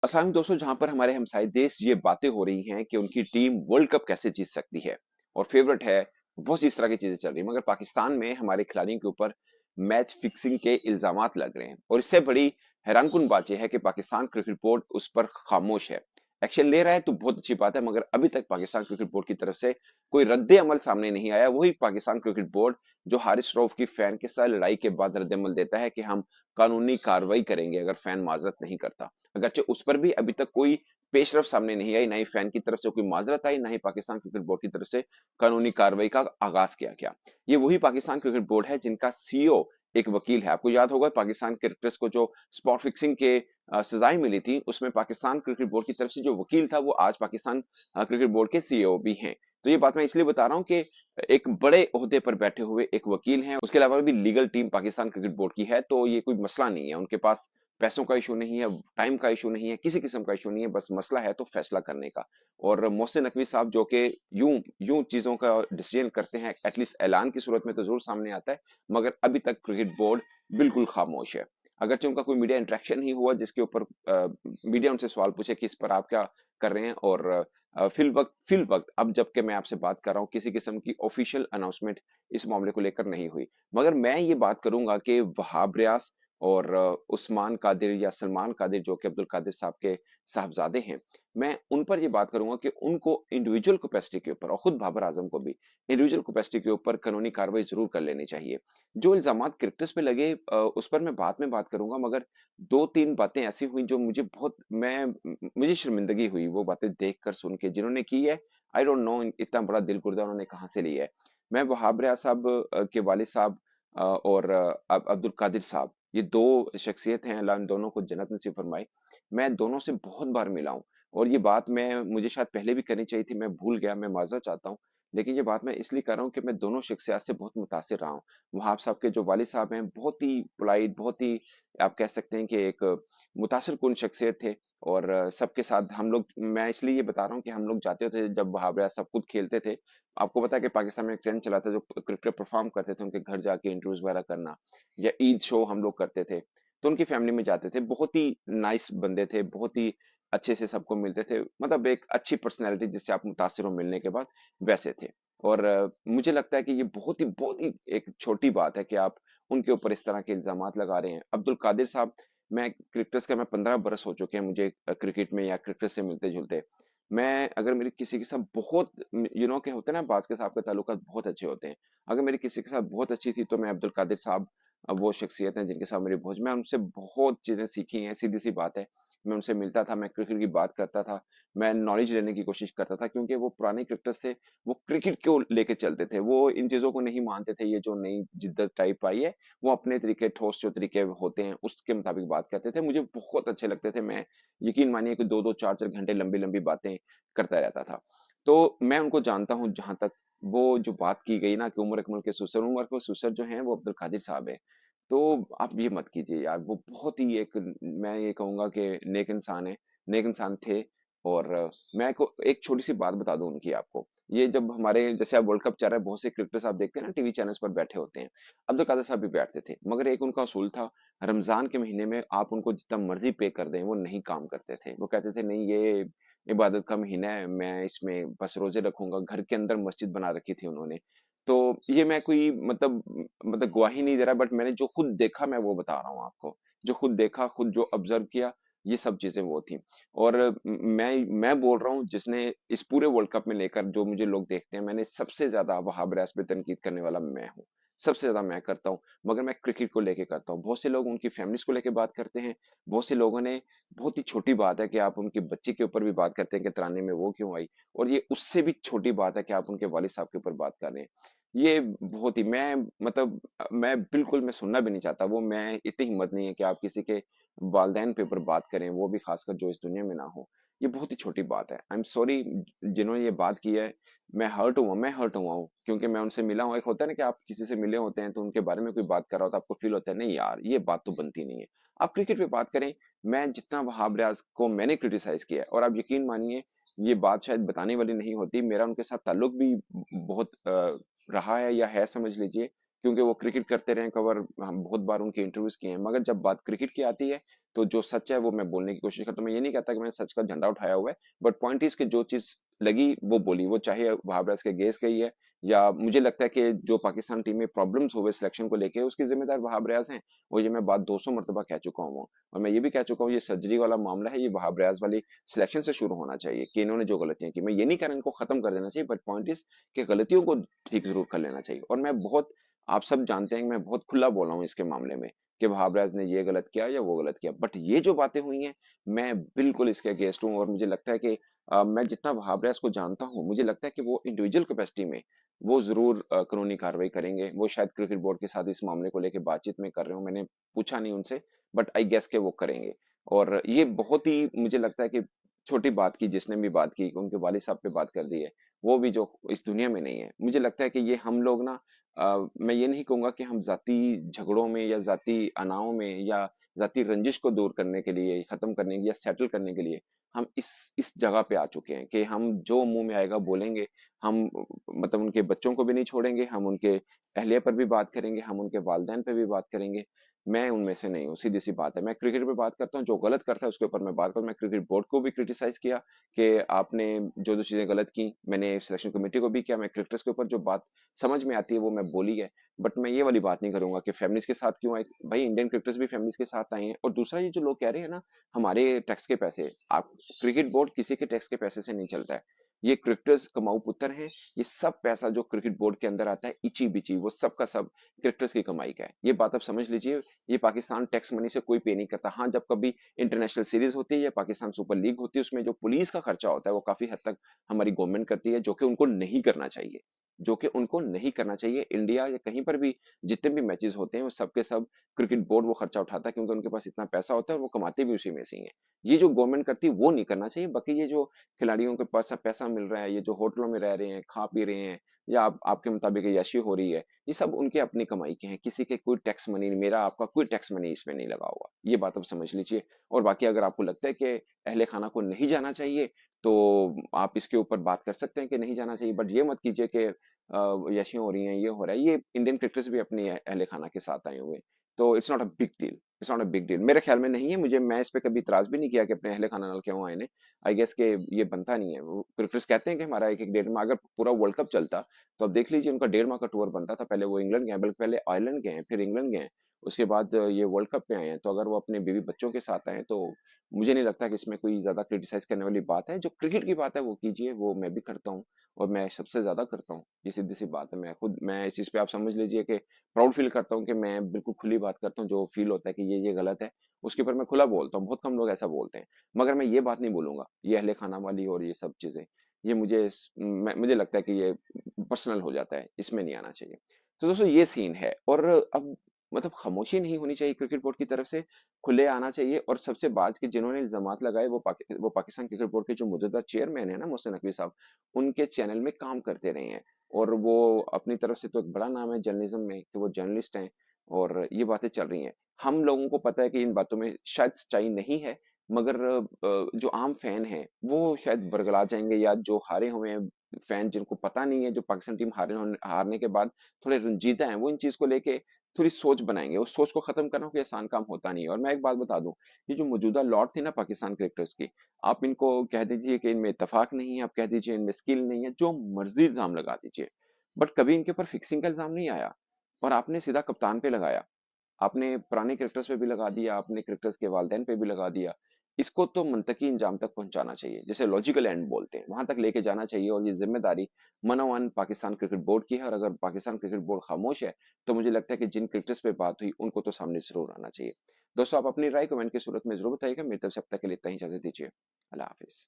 असल में दोस्तों जहां पर हमारे हमसाए देश ये बातें हो रही हैं कि उनकी टीम वर्ल्ड कप कैसे जीत सकती है और फेवरेट है, बहुत सी इस तरह की चीजें चल रही है, मगर पाकिस्तान में हमारे खिलाड़ियों के ऊपर मैच फिक्सिंग के इल्जामात लग रहे हैं और इससे बड़ी हैरानकुन बात यह है कि पाकिस्तान क्रिकेट बोर्ड उस पर खामोश है। एक्शन ले रहा है तो बहुत अच्छी बात है, मगर अभी तक पाकिस्तान क्रिकेट बोर्ड की तरफ से कोई रद्द अमल सामने नहीं आया। वही पाकिस्तान क्रिकेट बोर्ड जो हारिस रऊफ की फैन के साथ लड़ाई के बाद रद्द अमल देता है कि हम कानूनी कार्रवाई करेंगे अगर फैन माजरत नहीं करता। अगरचे उस पर भी अभी तक कोई पेशरफ सामने नहीं आई, ना ही फैन की तरफ से कोई माजरत आई, ना ही पाकिस्तान क्रिकेट बोर्ड की तरफ से कानूनी कार्रवाई का आगाज किया गया। ये वही पाकिस्तान क्रिकेट बोर्ड है जिनका सीईओ एक वकील है। आपको याद होगा पाकिस्तान क्रिकेटर्स को जो स्पॉट फिक्सिंग के सजाएं मिली थी, उसमें पाकिस्तान क्रिकेट बोर्ड की तरफ से जो वकील था वो आज पाकिस्तान क्रिकेट बोर्ड के सीईओ भी हैं। तो ये बात मैं इसलिए बता रहा हूँ कि एक बड़े ओहदे पर बैठे हुए एक वकील हैं, उसके अलावा भी legal team Pakistan cricket board की है, तो ये कोई मसला नहीं है। उनके पास पैसों का इशू नहीं है, टाइम का इशू नहीं है, किसी किस्म का इशू नहीं है, बस मसला है तो फैसला करने का। और मोहसिन नकवी साहब जो कि यूं यूं चीजों का डिसीजन करते हैं, एटलीस्ट ऐलान की सूरत में तो जरूर सामने आता है, मगर अभी तक क्रिकेट बोर्ड बिल्कुल खामोश है। अगरचे उनका कोई मीडिया इंटरेक्शन नहीं हुआ जिसके ऊपर मीडिया उनसे सवाल पूछे कि इस पर आप क्या कर रहे हैं, और फिल वक्त अब जबकि मैं आपसे बात कर रहा हूँ किसी किस्म की ऑफिशियल अनाउंसमेंट इस मामले को लेकर नहीं हुई। मगर मैं ये बात करूंगा कि वहाब रियाज और उस्मान कादिर या सलमान कादिर जो कि अब्दुल कादिर साहब के साहबजादे हैं, मैं उन पर ये बात करूंगा कि उनको इंडिविजुअल कैपेसिटी के ऊपर और खुद बाबर आजम को भी इंडिविजुअल कैपेसिटी के ऊपर कानूनी कार्रवाई जरूर कर लेनी चाहिए। जो इल्जामात क्रिकेटर्स पे लगे उस पर मैं बाद में बात करूंगा, मगर दो तीन बातें ऐसी हुई जो मुझे बहुत मैं मुझे शर्मिंदगी हुई वो बातें देख कर सुन के जिन्होंने की है। आई डोंट नो इतना बड़ा दिल गुर्दा उन्होंने कहाँ से लिया है। मैं वहाब रियाज साहब के वालिद साहब और अब्दुल कादिर साहब, ये 2 शख्सियत हैं, अल्लाह इन दोनों को जन्नत नसीब फरमाए। मैं दोनों से बहुत बार मिला हूँ और ये बात मैं मुझे शायद पहले भी करनी चाहिए थी, मैं भूल गया, मैं माज़रत चाहता हूँ। लेकिन ये बात मैं इसलिए कर रहा हूँ कि मैं दोनों शख्सियत से बहुत मुतासिर रहा हूँ। वहाब साहब के जो वालिद साहब हैं, बहुत ही पोलाइट, बहुत ही आप कह सकते हैं कि एक मुतासिर कुन शख्सियत थे, और सबके साथ हम लोग, मैं इसलिए ये बता रहा हूँ कि हम लोग जाते थे जब वहाब रियाज साहब खुद खेलते थे। आपको पता है कि पाकिस्तान में एक ट्रेंड चला था जो क्रिकेटर परफॉर्म करते थे उनके घर जाके इंटरव्यूज वगैरह करना, या ईद शो हम लोग करते थे, तो उनकी फैमिली में जाते थे। बहुत ही नाइस बंदे थे, बहुत ही अच्छे से सबको मिलते थे, मतलब एक अच्छी पर्सनैलिटी जिससे आप मुतासिर हो मिलने के बाद, वैसे थे। और मुझे लगता है कि ये बहुत ही एक छोटी बात है कि आप उनके ऊपर इस तरह के इल्जामात लगा रहे हैं। अब्दुल कादिर साहब, मैं 15 बरस हो चुके हैं मुझे क्रिकेट में या क्रिकेट से मिलते-जुलते। मैं अगर मेरी किसी के साथ बहुत के होते हैं ना, बाज़ के साहब के ताल्लुकात बहुत अच्छे होते हैं। अगर मेरी किसी के साथ बहुत अच्छी थी तो मैं अब्दुल कादिर साहब, वो शख्सियत हैं जिनके साथ मेरी बहुत, मैं उनसे बहुत चीज़ें सीखी हैं, सीधी-सी बात है। मैं उनसे मिलता था, मैं क्रिकेट की बात करता था, मैं नॉलेज लेने की कोशिश करता था, क्योंकि वो पुराने क्रिकेटर्स थे, वो क्रिकेट को लेके चलते थे। वो इन चीज़ों को नहीं मानते थे, ये जो नई जिद्दत टाइप आई है, वो अपने तरीके, ठोस जो तरीके होते हैं उसके मुताबिक बात करते थे। मुझे बहुत अच्छे लगते थे। मैं, यकीन मानिए कि 2-2 4-4 घंटे लंबी-लंबी बातें करता रहता था। तो मैं उनको जानता हूँ, जहाँ तक वो जो बात की गई ना कि उमर अकमल के सुसर, उमर के सुसर जो हैं वो अब्दुल कादिर साहब हैं। तो आप ये मत कीजिए यार, वो बहुत ही एक, मैं ये कहूँगा कि नेक इंसान है, नेक इंसान थे। और मैं को एक छोटी-सी बात बता दूँ उनकी आपको। ये जब हमारे जैसे अब वर्ल्ड कप चल रहा है, बहुत से क्रिकेटर्स आप देखते हैं ना टीवी चैनल्स पर बैठे होते हैं। अब्दुल कादिर साहब भी बैठते थे, मगर एक उनका उसूल था, रमज़ान के महीने में आप उनको जितना मर्ज़ी पे कर दें, वो नहीं काम करते थे। वो कहते थे नहीं, ये इबादत का महीना है, मैं इसमें बस रोज़े रखूँगा। घर के अंदर मस्जिद बना रखी थी उन्होंने। तो ये मैं कोई मतलब गवाही नहीं दे रहा, बट मैंने जो खुद देखा मैं वो बता रहा हूँ आपको। जो खुद देखा, खुद जो ऑब्ज़र्व किया, ये सब चीज़ें वो थी। और मैं बोल रहा हूँ, जिसने इस पूरे वर्ल्ड कप में लेकर जो मुझे लोग देखते हैं, मैंने सबसे ज़्यादा वहाब रियाज पे तनकीद करने वाला मैं हूँ। सबसे ज़्यादा मैं करता हूँ, मगर मैं क्रिकेट को लेके करता हूँ। बहुत से लोग उनकी फैमिलीज़ को लेके बात करते हैं। बहुत से लोगों ने, बहुत ही छोटी बात है कि आप उनके बच्चे के ऊपर भी बात करते हैं कि तराने में वो क्यों आई? और ये उससे भी छोटी बात है कि आप उनके वालिद साहब के ऊपर बात कर रहे हैं। ये बहुत ही, मैं मतलब मैं बिल्कुल मैं सुनना भी नहीं चाहता वो, मैं इतनी हिम्मत नहीं है कि आप किसी के वालिदैन के ऊपर बात करें, वो भी खासकर जो इस दुनिया में ना हो। ये बहुत ही छोटी बात है। आई एम सॉरी जिन्होंने ये बात की है, मैं हर्ट हुआ हूँ, क्योंकि मैं उनसे मिला हूँ। एक होता है ना कि आप किसी से मिले होते हैं तो उनके बारे में कोई बात कर रहा हो तो आपको फ़ील होता है, नहीं यार, ये बात तो बनती नहीं है। आप क्रिकेट पे बात करें, मैं जितना वहाब रियाज़ को मैंने क्रिटिसाइज़ किया है, और आप यकीन मानिए ये बात शायद बताने वाली नहीं होती, मेरा उनके साथ ताल्लुक भी बहुत रहा है या है समझ लीजिए, क्योंकि वो क्रिकेट करते रहे हैं कवर, हम बहुत बार उनके इंटरव्यूज़ किए हैं। मगर जब बात क्रिकेट की आती है, तो जो सच है वो मैं बोलने की कोशिश करता हूँ। मैं ये नहीं कहता कि मैंने सच का झंडा उठाया हुआ है, बट पॉइंट इज़ कि जो चीज़ लगी वो बोली। वो चाहे वहाब रियाज के अगेंस्ट गई है, या मुझे लगता है कि जो पाकिस्तान टीम में प्रॉब्लम्स हुए सिलेक्शन को लेके उसके ज़िम्मेदार वहाब रियाज हैं। और ये मैं बात 200 मर्तबा कह चुका हूँ। और मैं ये भी कह चुका हूँ, ये सर्जरी वाला मामला है, ये वहाब रियाज वाली सिलेक्शन से शुरू होना चाहिए कि इन्होंने जो गलतियाँ की। मैं ये नहीं कह रहा इनको खत्म कर देना चाहिए, बट पॉइंट इज़ कि गलतियों को ठीक ज़रूर कर लेना चाहिए। और मैं बहुत, आप सब जानते हैं कि मैं बहुत खुला बोला हूँ इसके मामले में कि वहाब रियाज ने ये गलत किया या वो गलत किया। बट ये जो बातें हुई हैं, मैं बिल्कुल इसके अगेंस्ट हूँ। और मुझे लगता है कि मैं जितना वहाब रियाज को जानता हूँ, मुझे लगता है कि वो इंडिविजुअल कैपेसिटी में वो ज़रूर कानूनी कार्रवाई करेंगे। वो शायद क्रिकेट बोर्ड के साथ इस मामले को लेके बातचीत में कर रहे हों, मैंने पूछा नहीं उनसे, बट आई गेस कि वो करेंगे। और ये बहुत ही मुझे लगता है कि छोटी बात की जिसने भी बात की, उनके वालिद साहब पे बात कर दी है, वो भी जो इस दुनिया में नहीं है। मुझे लगता है कि ये हम लोग ना, मैं ये नहीं कहूँगा कि हम ज़ाती झगड़ों में या ज़ाती अनाव में या ज़ाती रंजिश को दूर करने के लिए, खत्म करने के या सेटल करने के लिए हम इस जगह पे आ चुके हैं कि हम जो मुँह में आएगा बोलेंगे। हम मतलब उनके बच्चों को भी नहीं छोड़ेंगे, हम उनके अहलिया पर भी बात करेंगे, हम उनके वालिदैन पे भी बात करेंगे। मैं उनमें से नहीं हूँ, सीधी-सी बात है। मैं क्रिकेट पे बात करता हूँ, जो गलत करता है उसके ऊपर मैं बात करूँ। मैं क्रिकेट बोर्ड को भी क्रिटिसाइज़ किया कि आपने जो-जो चीज़ें गलत की, मैंने सिलेक्शन कमेटी को भी किया। मैं क्रिकेटर्स के ऊपर जो बात समझ में आती है वो मैं बोली है। बट मैं ये वाली बात नहीं करूँगा कि फैमिलीज़ के साथ क्यों आए? भाई इंडियन क्रिकेटर्स भी फैमिलीज़ के साथ आए हैं। और दूसरा ये जो लोग कह रहे हैं ना, हमारे टैक्स के पैसे, आप क्रिकेट बोर्ड किसी के टैक्स के पैसे से नहीं चलता है। ये क्रिकेटर्स कमाऊ पुत्र हैं। ये सब पैसा जो क्रिकेट बोर्ड के अंदर आता है, इची-बिची, वो सब का सब क्रिकेटर्स की कमाई का है। ये बात आप समझ लीजिए। ये पाकिस्तान टैक्स मनी से कोई पे नहीं करता। हाँ, जब कभी इंटरनेशनल सीरीज़ होती है या पाकिस्तान सुपर लीग होती है, उसमें जो पुलिस का खर्चा होता है, वो काफ़ी हद तक हमारी गवर्नमेंट करती है, जो कि उनको नहीं करना चाहिए। जो कि उनको नहीं करना चाहिए। इंडिया या कहीं पर भी जितने भी मैचेज़ होते हैं, वो सब के सब क्रिकेट बोर्ड वो खर्चा उठाता है, क्योंकि उनके पास इतना पैसा होता है और वो कमाते भी उसी में से ही हैं। ये जो गवर्नमेंट करती है, वो नहीं करना चाहिए। बाकी ये जो खिलाड़ियों के पास पैसा मिल रहा है, ये जो होटलों में रह रहे हैं, खा पी रहे हैं, या आप आपके मुताबिक ऐशी हो रही है, ये सब उनके अपनी कमाई के हैं। किसी के कोई टैक्स मनी, मेरा आपका कोई टैक्स मनी इसमें नहीं लगा हुआ। ये बात आप समझ लीजिए। और बाकी अगर आपको लगता है कि अहले खाना को नहीं जाना चाहिए, तो आप इसके ऊपर बात कर सकते हैं कि नहीं जाना चाहिए। बट ये मत कीजिए कि ऐशियाँ हो रही हैं, ये हो रहा है। ये इंडियन क्रिकेटर्स भी अपनी अहले खाना के साथ आए हुए हैं। तो it's not a big deal, it's not a big deal. मेरे ख्याल में नहीं है। मैं इस पे कभी इतराज़ भी नहीं किया कि अपने अहले खाना नाल क्यों आए ने। आई गेस कि ये बनता नहीं है। वो क्रिकेटर्स कहते हैं कि हमारा 1-1 डेढ़ माह, अगर पूरा वर्ल्ड कप चलता, तो आप देख लीजिए उनका 1.5 माह का टूर बनता था। पहले वो इंग्लैंड गए, बल्कि पहले आयरलैंड गए हैं, फिर इंग्लैंड गए हैं। उसके बाद ये वर्ल्ड कप पे आए हैं। तो अगर वो अपने बीवी-बच्चों के साथ आए हैं, तो मुझे नहीं लगता कि इसमें कोई ज़्यादा क्रिटिसाइज़ करने वाली बात है। जो क्रिकेट की बात है वो कीजिए, वो मैं भी करता हूँ और मैं सबसे ज़्यादा करता हूँ। ये सीधी-सी बात है। मैं इस चीज़ पे आप समझ लीजिए कि प्राउड फ़ील करता हूँ कि मैं बिल्कुल खुली बात करता हूँ। जो फ़ील होता है कि ये गलत है, उसके ऊपर मैं खुला बोलता हूँ। बहुत कम लोग ऐसा बोलते हैं। मगर मैं ये बात नहीं बोलूँगा, ये अहले खाना वाली और ये सब चीज़ें, ये मुझे लगता है कि ये पर्सनल हो जाता है, इसमें नहीं आना चाहिए। तो दोस्तों ये सीन है। और अब मतलब खामोशी नहीं होनी चाहिए क्रिकेट बोर्ड की तरफ से, खुले आना चाहिए। और सबसे बात कि जिन्होंने इल्ज़ामात लगाए वो पाकिस्तान क्रिकेट बोर्ड के जो मौजूदा चेयरमैन है ना, मोहसिन नकवी साहब, उनके चैनल में काम करते रहे हैं। और वो अपनी तरफ से तो एक बड़ा नाम है जर्नलिज़्म में कि वो जर्नलिस्ट हैं, और ये बातें चल रही हैं। हम लोगों को पता है कि इन बातों में शायद सच्चाई नहीं है, मगर जो आम फैन हैं, वो शायद बरगला जाएँगे, या जो हारे हुए हैं फैन, जिनको पता नहीं है, जो पाकिस्तान टीम हारने के बाद थोड़े रंजीदा हैं, वो इन चीज़ को लेके थोड़ी सोच बनाएँगे। उस सोच को खत्म करना कोई आसान काम होता नहीं है। और मैं एक बात बता दूँ, ये जो मौजूदा लॉट थी ना पाकिस्तान क्रिकेटर्स की, आप इनको कह दीजिए कि इनमें इत्तेफ़ाक नहीं है, आप कह दीजिए इनमें स्किल नहीं है, जो मर्ज़ी इल्ज़ाम लगा दीजिए। बट कभी इनके ऊपर फिक्सिंग का इल्ज़ाम नहीं आया, और आपने सीधा कप्तान पे लगाया। आपने पुराने क्रिकेटर्स पे भी लगा दिया, आपने क्रिकेटर्स के वालिदैन पे भी लगा दिया। इसको तो मंतकी अंजाम तक पहुँचाना चाहिए, जिसे लॉजिकल एंड बोलते हैं, वहाँ तक लेके जाना चाहिए। और ये ज़िम्मेदारी मनोवन पाकिस्तान क्रिकेट बोर्ड की है। और अगर पाकिस्तान क्रिकेट बोर्ड खामोश है, तो मुझे लगता है कि जिन क्रिकेटर्स पे बात हुई, उनको तो सामने ज़रूर आना चाहिए। दोस्तों, आप अपनी राय कमेंट की सूरत में ज़रूर बताइएगा। मेरी तरफ से अब तक के लिए इतना ही, इजाज़त दीजिए। अल्लाह हाफ़िज़।